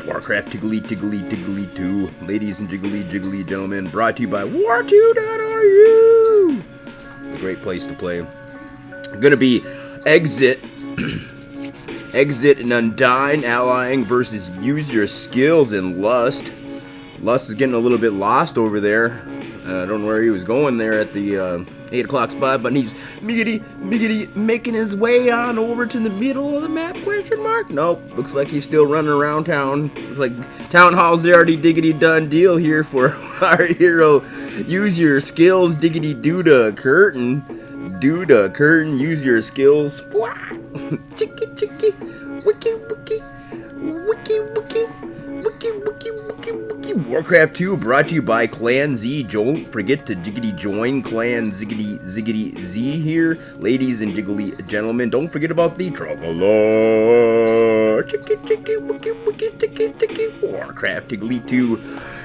Warcraft Tiggly 2, ladies and jiggly gentlemen, brought to you by war2.ru. A great place to play. Gonna be Exitt, Exitt and Undyne allying versus Use Your Skills in Lust. Lust is getting a little bit lost over there. I don't know where he was going there at the 8 o'clock spot, but he's miggity making his way on over to the middle of the map, question mark? Nope, looks like he's still running around town. Looks like Town Hall's already diggity done deal here for our hero. Use your skills, diggity Dudakurten. Dudakurten, use your skills. Chicky, wiki, wiki, wiki, wiki. Warcraft 2 brought to you by Clan Z. Don't forget to jiggity join Clan Ziggity Z here, ladies and jiggly gentlemen. Don't forget about the Trouble. Chicky, wiki, wiki, sticky. Warcraft Tiggly 2.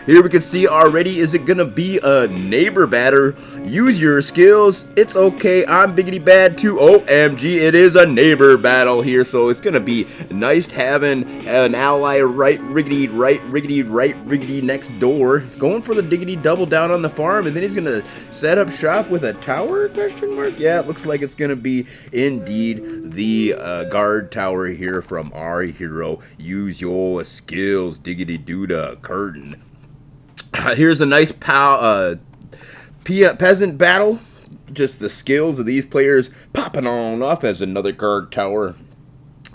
Here we can see already, is it gonna be a neighbor batter? Use your skills. It's okay. I'm biggity bad too. OMG, it is a neighbor battle here, so it's gonna be nice having an ally right riggedy next door. He's going for the diggity double down on the farm, and then he's gonna set up shop with a tower? Question mark? Yeah, it looks like it's gonna be indeed the guard tower here from our hero. Use your skills, diggity Dudakurten. Here's a nice peasant battle. Just the skills of these players popping on off as another guard tower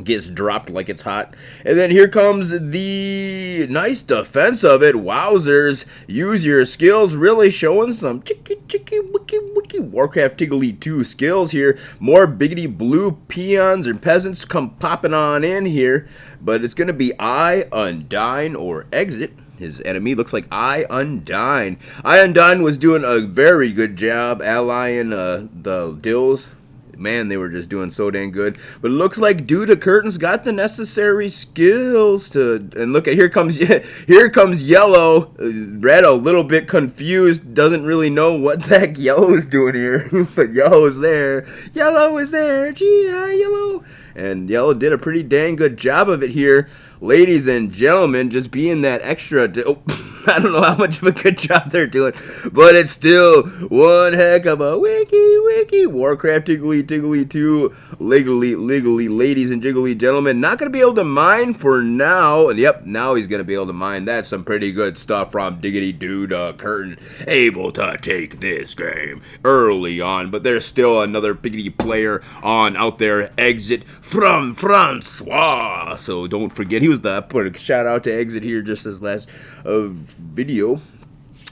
gets dropped like it's hot. And then here comes the nice defense of it. Wowzers. Use your skills. Really showing some chicky wiki Warcraft Tiggly 2 skills here. More biggity blue peons or peasants come popping on in here. But it's going to be Undyne or Exitt. His enemy looks like Undyne. Undyne was doing a very good job allying the Dills. Man, they were just doing so dang good. But it looks like Dudakurten's got the necessary skills to. And look at here comes Yellow. Red a little bit confused, doesn't really know what the heck Yellow is doing here. But Yellow is there. Yellow is there. G.I. Yellow. And Yellow did a pretty dang good job of it here. Ladies and gentlemen, just being that extra. I don't know how much of a good job they're doing, but it's still one heck of a wiki Warcraft Tiggly 2 legally, ladies and jiggly gentlemen. Not going to be able to mine for now. Yep, now he's going to be able to mine. That's some pretty good stuff from diggity Dudakurten. Able to take this game early on, but there's still another biggity player on out there, Exitt from Francois. So don't forget, he was the, I put a shout out to Exitt here just this last video.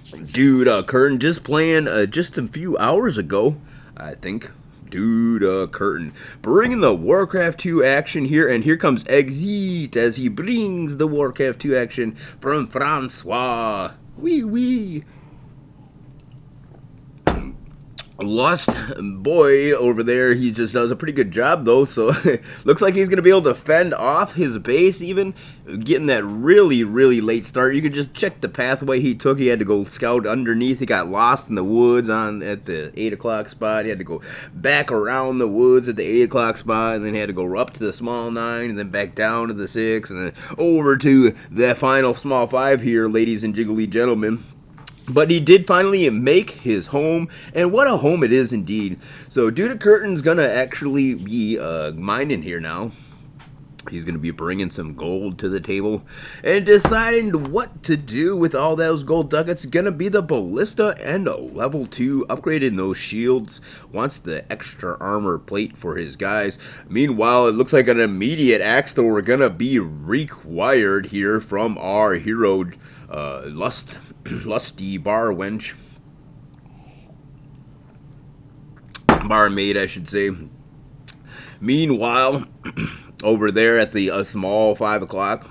Dudakurten just playing just a few hours ago, I think. Dudakurten bringing the Warcraft 2 action here, and here comes Exitt as he brings the Warcraft 2 action from Francois. Wee. Lust boy over there, he just does a pretty good job though, so looks like he's going to be able to fend off his base, even getting that really late start. You could just check the pathway he took. He had to go scout underneath. He got lost in the woods at the 8 o'clock spot. He had to go back around the woods at the 8 o'clock spot, and then he had to go up to the small 9, and then back down to the 6, and then over to the final small 5 here, ladies and jiggly gentlemen. But he did finally make his home, and what a home it is indeed. So Dudakurten's going to actually be mining here now. He's going to be bringing some gold to the table and deciding what to do with all those gold ducats. Going to be the ballista and a level 2, upgrading those shields. Wants the extra armor plate for his guys. Meanwhile, it looks like an immediate axe though we're going to be required here from our hero, lusty bar wench. Barmaid, I should say. Meanwhile, over there at the small 5 o'clock,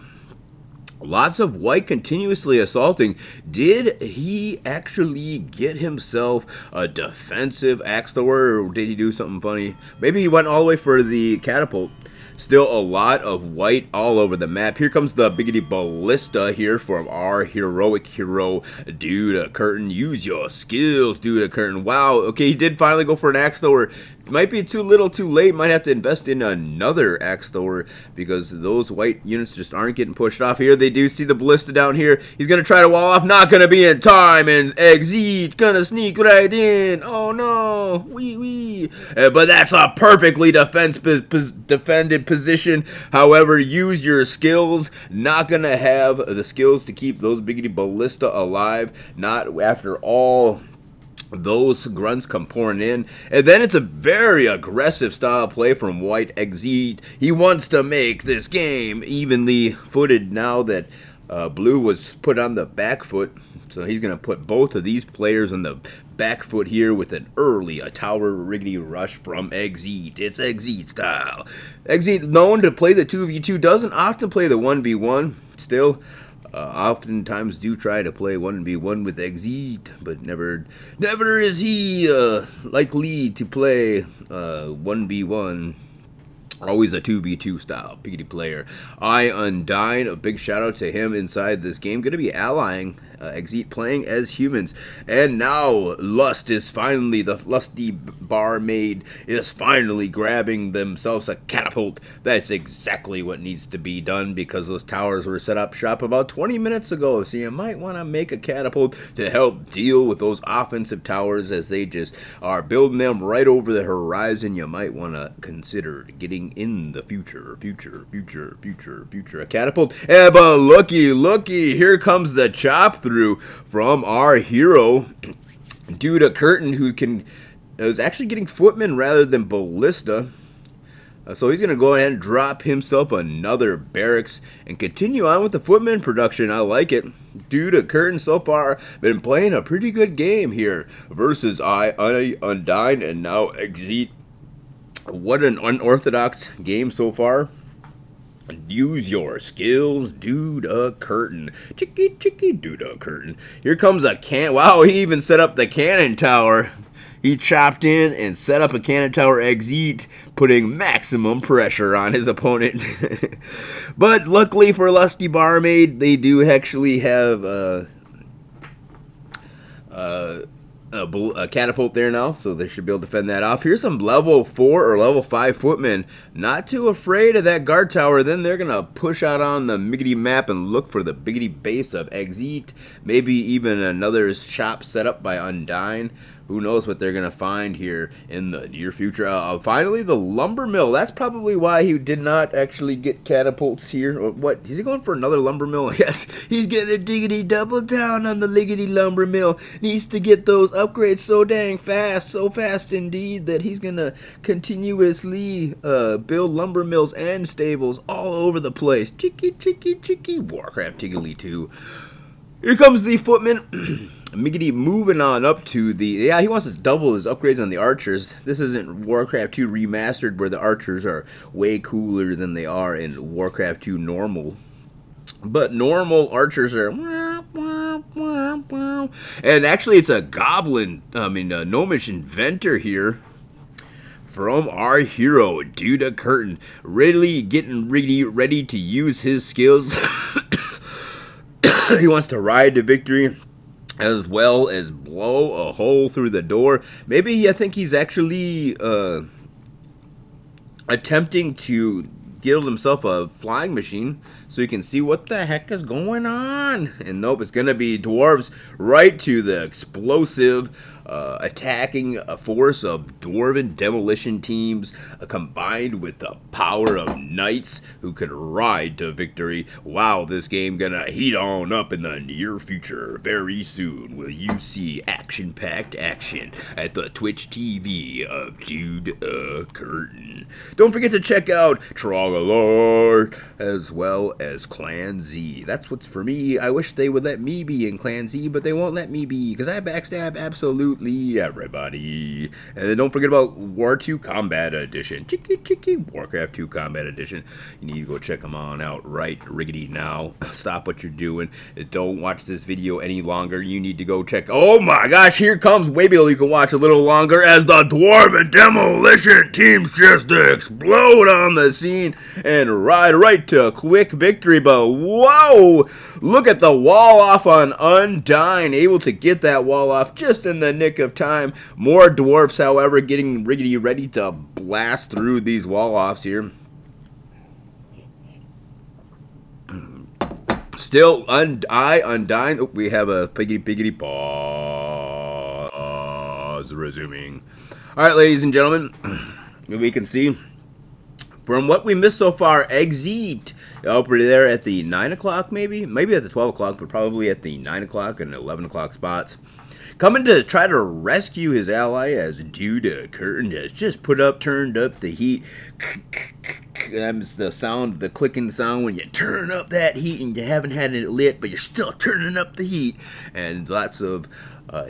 lots of white continuously assaulting. Did he actually get himself a defensive axe thrower, or did he do something funny? Maybe he went all the way for the catapult. Still a lot of white all over the map. Here comes the biggity ballista here from our heroic hero, Dudakurten. Use your skills, Dudakurten. Wow, okay, he did finally go for an axe thrower. might be too little too late. Might have to invest in another axe thrower because those white units just aren't getting pushed off here. They do see the ballista down here. He's going to try to wall off. Not going to be in time. And exitt's going to sneak right in. Oh, no. Wee. But that's a perfectly defended position. However, use your skills. Not going to have the skills to keep those biggity ballista alive. Not after all those grunts come pouring in. And then it's a very aggressive style play from white exitt. He wants to make this game evenly footed now that blue was put on the back foot. So he's going to put both of these players on the back foot here with an early tower riggedy rush from exitt. It's exitt style. Exitt, known to play the 2v2, doesn't often play the 1v1. Still, oftentimes do try to play 1v1 with exitt, but never is he likely to play 1v1. Always a 2v2 style piggity player. Undyne, a big shout out to him inside this game. Going to be allying exitt, playing as humans. And now Lust is finally, the lusty barmaid is finally grabbing themselves a catapult. That's exactly what needs to be done because those towers were set up shop about 20 minutes ago. So you might want to make a catapult to help deal with those offensive towers as they just are building them right over the horizon. You might want to consider getting in the future a catapult. But looky, here comes the chop through from our hero Dudakurten, who is actually getting footmen rather than ballista. So he's going to go ahead and drop himself another barracks and continue on with the footman production. I like it. Dudakurten so far been playing a pretty good game here versus Undyne and now exitt. What an unorthodox game so far. Use your skills, Dudakurten. Chicky Dudakurten. Here comes a can. Wow, he even set up the cannon tower. He chopped in and set up a cannon tower exitt, putting maximum pressure on his opponent. But luckily for Lusty Barmaid, they do actually have a catapult there now, so they should be able to fend that off. Here's some level 4 or level 5 footmen. Not too afraid of that guard tower. Then they're going to push out on the miggity map and look for the biggity base of exitt. Maybe even another shop set up by Undyne. Who knows what they're going to find here in the near future. Finally, the lumber mill. That's probably why he did not actually get catapults here. What? Is he going for another lumber mill? Yes, he's getting a diggity double down on the liggity lumber mill. Needs to get those upgrades so dang fast, so fast indeed, that he's going to continuously build lumber mills and stables all over the place. Chicky, Warcraft Tiggly 2. Here comes the footman. Miggity moving on up to the... Yeah, he wants to double his upgrades on the archers. This isn't Warcraft 2 Remastered where the archers are way cooler than they are in Warcraft 2 normal. But normal archers are... And actually it's a goblin, a gnomish inventor here from our hero, Dudakurten. Really getting ready to use his skills. He wants to ride to victory, as well as blow a hole through the door. Maybe I think he's actually attempting to build himself a flying machine so he can see what the heck is going on. And nope, it's going to be dwarves right to the explosive attacking force of dwarven demolition teams combined with the power of knights who could ride to victory. Wow, this game gonna heat on up in the near future. Very soon will you see action-packed action at the Twitch TV of Dudakurten. Don't forget to check out Trogalord as well as Clan Z. That's what's for me. I wish they would let me be in Clan Z, but they won't let me be because I backstab absolutely everybody. And then don't forget about War 2 Combat Edition. Chicky Warcraft 2 Combat Edition. You need to go check them on out right riggedy now. Stop what you're doing. Don't watch this video any longer. You need to go check. Oh my gosh, here comes. Maybe you can watch a little longer as the dwarven demolition teams just explode on the scene and ride right to a quick victory. But whoa, look at the wall off on Undyne. Able to get that wall off just in the nick nick of time. More dwarfs, however, getting riggedy ready to blast through these wall-offs here. Still undying. Oh, we have a piggity pause. Resuming. All right, ladies and gentlemen, we can see from what we missed so far, exitt over there at the 9 o'clock, maybe at the 12 o'clock, but probably at the 9 o'clock and 11 o'clock spots. Coming to try to rescue his ally as Dudakurten has just turned up the heat. That's the sound, the clicking sound when you turn up that heat and you haven't had it lit, but you're still turning up the heat. And lots of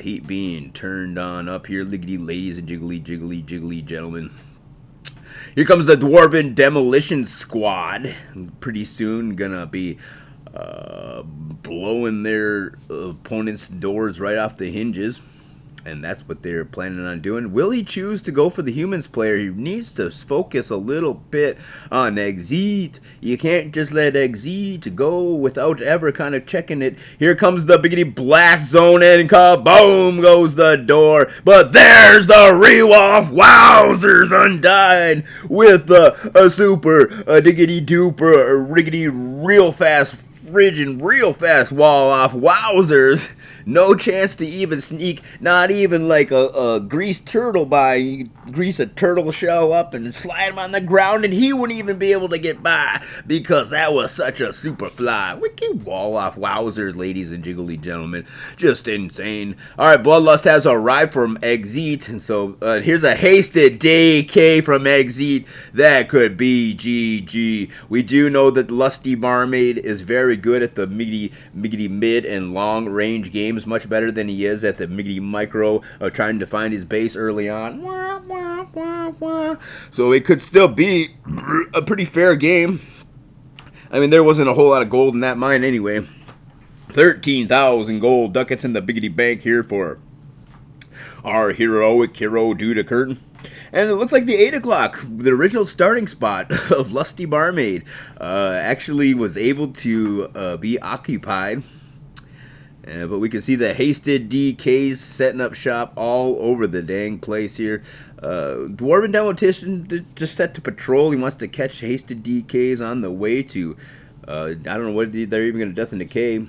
heat being turned on up here, liggity ladies and jiggly gentlemen. Here comes the Dwarven Demolition Squad. Pretty soon gonna be blowing their opponent's doors right off the hinges. And that's what they're planning on doing. Will he choose to go for the humans player? He needs to focus a little bit on exitt. You can't just let exitt go without ever kind of checking it. Here comes the biggity blast zone and kaboom goes the door. But there's the re-off. Wowzers undying with a super diggity duper riggedy real fast frigid real fast wall off. Wowzers. No chance to even sneak, not even like a greased turtle by. You grease a turtle shell up and slide him on the ground, and he wouldn't even be able to get by because that was such a super fly. Wiki wall off. Wowzers, ladies and jiggly gentlemen. Just insane. All right, Bloodlust has arrived from exitt, and so here's a hasted DK from exitt. That could be GG. We do know that Lusty Barmaid is very good at the miggity mid and long range games, much better than he is at the miggity micro of trying to find his base early on. So it could still be a pretty fair game. I mean, there wasn't a whole lot of gold in that mine anyway. 13,000 gold ducats in the biggity bank here for our heroic hero Dudakurten. And it looks like the 8 o'clock, the original starting spot of Lusty Barmaid, actually was able to be occupied. But we can see the hasted DKs setting up shop all over the dang place here. Dwarven Demolition just set to patrol. He wants to catch hasted DKs on the way to, I don't know what they're even going to death and decay.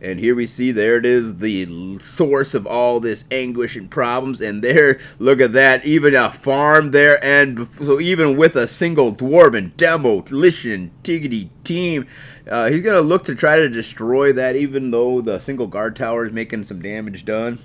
And here we see, there it is, the source of all this anguish and problems. And there, look at that, even a farm there. And so even with a single Dwarven Demolition Tiggity team, he's going to look to try to destroy that, even though the single guard tower is making some damage done.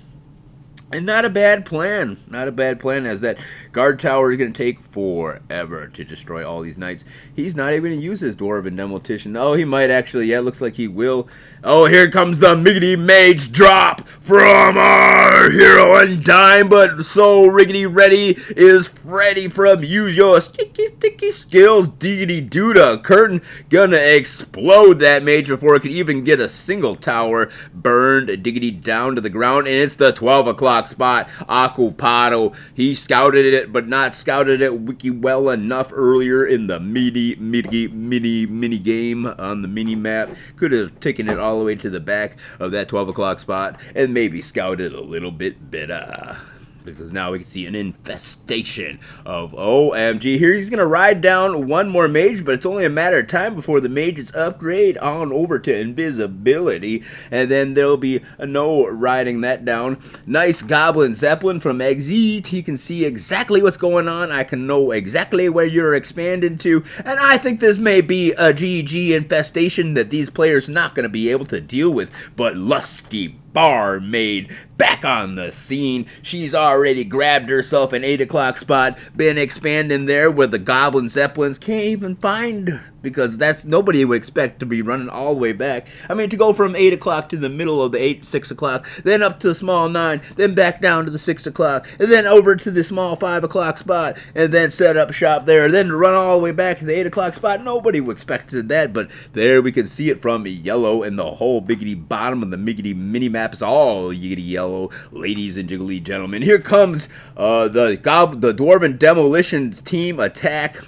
And not a bad plan. Not a bad plan, as that guard tower is going to take forever to destroy all these knights. He's not even going to use his Dwarven Demolition. Oh, he might actually. Yeah, looks like he will. Oh, here comes the miggity mage drop from our hero and dime. But so riggedy ready is Freddy from Use Your Skills. Diggity Dudakurten gonna explode that mage before it could even get a single tower burned diggity down to the ground. And it's the 12 o'clock spot. Occupado. He scouted it, but not scouted it wiki well enough earlier in the mini game on the mini map. Could have taken it all the way to the back of that 12 o'clock spot and maybe scouted a little bit better. Because now we can see an infestation of OMG. Here he's going to ride down one more mage, but it's only a matter of time before the mages upgrade on over to invisibility. And then there'll be no riding that down. Nice Goblin Zeppelin from exitt. He can see exactly what's going on. I can know exactly where you're expanded to. And I think this may be a GG infestation that these players not going to be able to deal with. But Lusty Barmaid back on the scene. She's already grabbed herself an 8 o'clock spot, been expanding there where the Goblin Zeppelins can't even find her, because that's nobody would expect to be running all the way back. I mean, to go from 8 o'clock to the middle of the 6 o'clock, then up to the small 9, then back down to the 6 o'clock, and then over to the small 5 o'clock spot, and then set up shop there, then to run all the way back to the 8 o'clock spot. Nobody would expect that, but there we can see it from yellow, and the whole biggity bottom of the miggity mini map is all yiggity yellow, ladies and jiggly gentlemen. Here comes the Dwarven Demolitions team attack.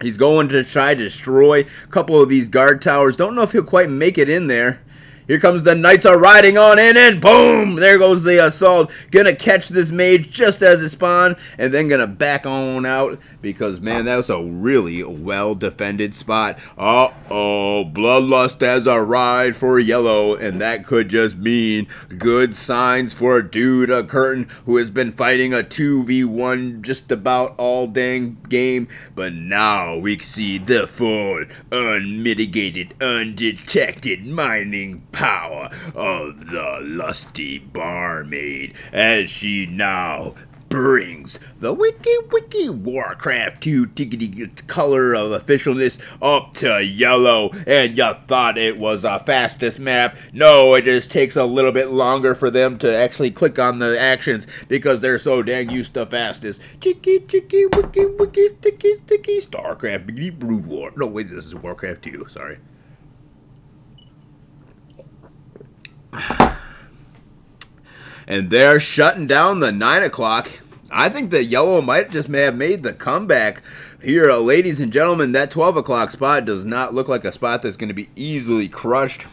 He's going to try to destroy a couple of these guard towers. Don't know if he'll quite make it in there. Here comes the knights are riding on in, and boom! There goes the assault. Gonna catch this mage just as it spawned, and then gonna back on out because, man, that was a really well-defended spot. Uh-oh, Bloodlust has a ride for yellow, and that could just mean good signs for Dudakurten, who has been fighting a 2v1 just about all dang game. But now we see the full, unmitigated, undetected mining power of the lusty barmaid as she now brings the wiki Warcraft 2 tickety color of officialness up to yellow. And you thought it was a fastest map. No, it just takes a little bit longer for them to actually click on the actions because they're so dang used to fastest. Wiki sticky StarCraft biggie Brood War. No, wait, this is Warcraft 2, sorry. And they're shutting down the 9 o'clock. I think that yellow might just may have made the comeback here, ladies and gentlemen. That 12 o'clock spot does not look like a spot that's going to be easily crushed,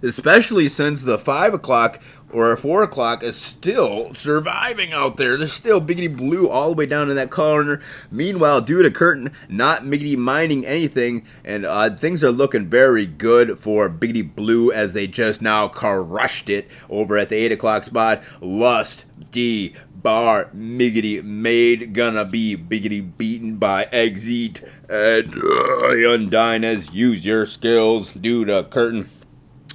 especially since the 5 o'clock or 4 o'clock is still surviving out there. There's still biggity blue all the way down in that corner. Meanwhile, Dudakurten not biggity mining anything, and things are looking very good for biggity blue as they just now crushed it over at the 8 o'clock spot. Lust D bar miggity made gonna be biggity beaten by exitt and Undyne as use your skills. Dudakurten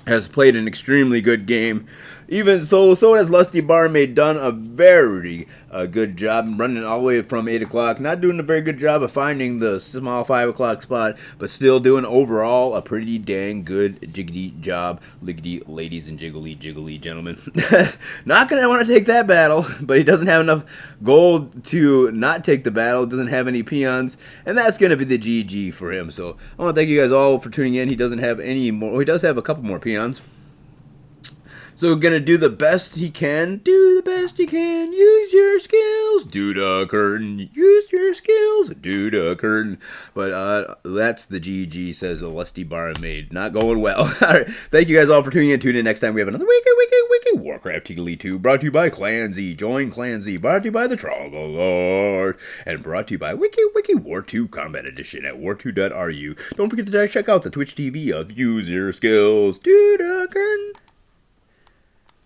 has played an extremely good game. Even so has Lusty Barmaid done a very good job running all the way from 8 o'clock. Not doing a very good job of finding the small 5 o'clock spot, but still doing overall a pretty dang good jiggity job. Liggity ladies and jiggly gentlemen. Not going to want to take that battle, but he doesn't have enough gold to not take the battle. Doesn't have any peons, and that's going to be the GG for him. So I want to thank you guys all for tuning in. He doesn't have any more. Well, he does have a couple more peons. So we're going to do the best he can. Do the best you can. Use your skills. Dudakurten. Use your skills. Dudakurten. But that's the GG, says a lusty barmaid. Not going well. All right. Thank you guys all for tuning in. Tune in next time. We have another wiki Warcraft Tiggly 2. Brought to you by Clanzy. Join Clanzy. Brought to you by the Trollolord. And brought to you by Wiki War 2 Combat Edition at war2.ru. Don't forget to check out the Twitch TV of Use Your Skills. Dudakurten.